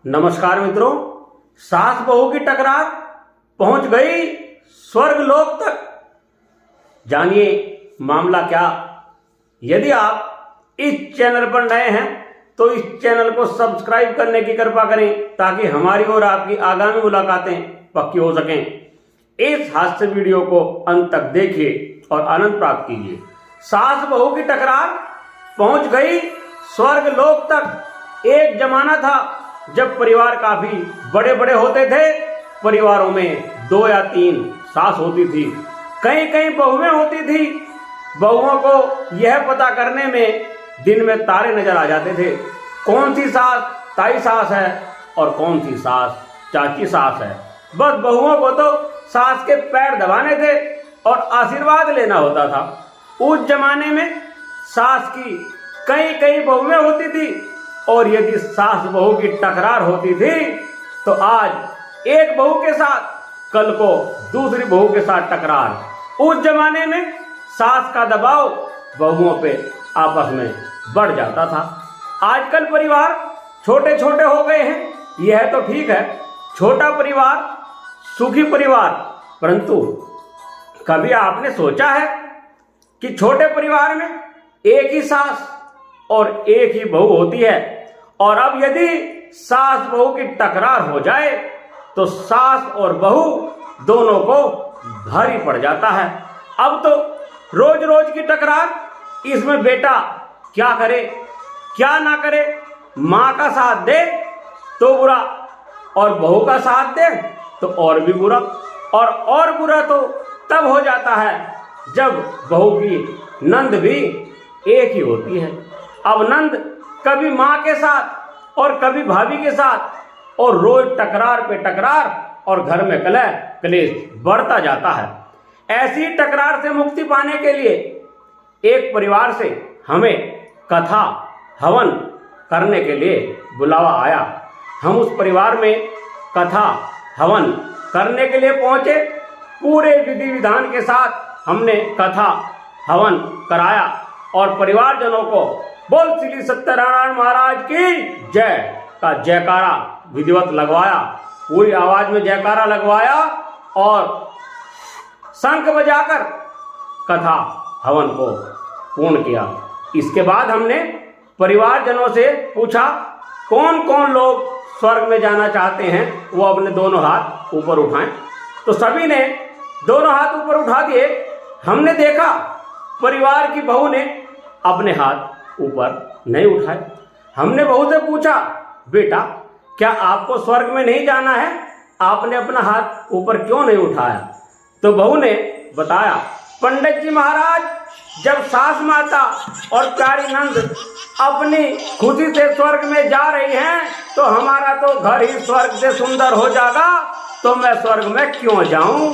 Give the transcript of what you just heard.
नमस्कार मित्रों, सास बहू की टकरार पहुंच गई स्वर्ग लोक तक। जानिए मामला क्या। यदि आप इस चैनल पर नए हैं तो इस चैनल को सब्सक्राइब करने की कृपा करें ताकि हमारी और आपकी आगामी मुलाकातें पक्की हो सकें। इस हास्य वीडियो को अंत तक देखिए और आनंद प्राप्त कीजिए। सास बहू की टकरार पहुंच गई स्वर्ग लोक तक। एक जमाना था जब परिवार काफी बड़े बड़े होते थे। परिवारों में 2 या 3 सास होती थी, कई कई बहुएं होती थी। बहुओं को यह पता करने में दिन में तारे नजर आ जाते थे, कौन सी सास ताई सास है और कौन सी सास चाची सास है। बस बहुओं को तो सास के पैर दबाने थे और आशीर्वाद लेना होता था। उस जमाने में सास की कई कई बहुएं होती थी और यदि सास बहू की टकरार होती थी तो आज एक बहू के साथ कल को दूसरी बहू के साथ टकरार। उस जमाने में सास का दबाव बहुओं पे आपस में बढ़ जाता था। आजकल परिवार छोटे छोटे हो गए हैं, यह तो ठीक है, छोटा परिवार सुखी परिवार। परंतु कभी आपने सोचा है कि छोटे परिवार में एक ही सास और एक ही बहू होती है, और अब यदि सास बहू की टकरार हो जाए तो सास और बहू दोनों को भारी पड़ जाता है। अब तो रोज रोज की टकरार, इसमें बेटा क्या करे क्या ना करे। माँ का साथ दे तो बुरा और बहू का साथ दे तो और भी बुरा, और बुरा तो तब हो जाता है जब बहू की नंद भी एक ही होती है। अब नंद कभी माँ के साथ और कभी भाभी के साथ, और रोज टकरार पे टकरार और घर में कलह कलेश बढ़ता जाता है। ऐसी टकरार से मुक्ति पाने के लिए एक परिवार से हमें कथा हवन करने के लिए बुलावा आया। हम उस परिवार में कथा हवन करने के लिए पहुंचे। पूरे विधि विधान के साथ हमने कथा हवन कराया और परिवारजनों को बोल श्री सत्यनारायण महाराज की जय का जयकारा विधिवत लगवाया। पूरी आवाज में जयकारा लगवाया और शंख बजाकर कथा हवन को पूर्ण किया। इसके बाद हमने परिवारजनों से पूछा कौन कौन लोग स्वर्ग में जाना चाहते हैं, वो अपने दोनों हाथ ऊपर उठाएं। तो सभी ने दोनों हाथ ऊपर उठा दिए। हमने देखा परिवार की बहू ने अपने हाथ ऊपर नहीं उठाए। हमने बहू से पूछा, बेटा क्या आपको स्वर्ग में नहीं जाना है, आपने अपना हाथ ऊपर क्यों नहीं उठाया? तो बहू ने बताया, पंडित जी महाराज, जब सास माता और प्यारी नंद अपनी खुशी से स्वर्ग में जा रही हैं तो हमारा तो घर ही स्वर्ग से सुंदर हो जाएगा, तो मैं स्वर्ग में क्यों जाऊं।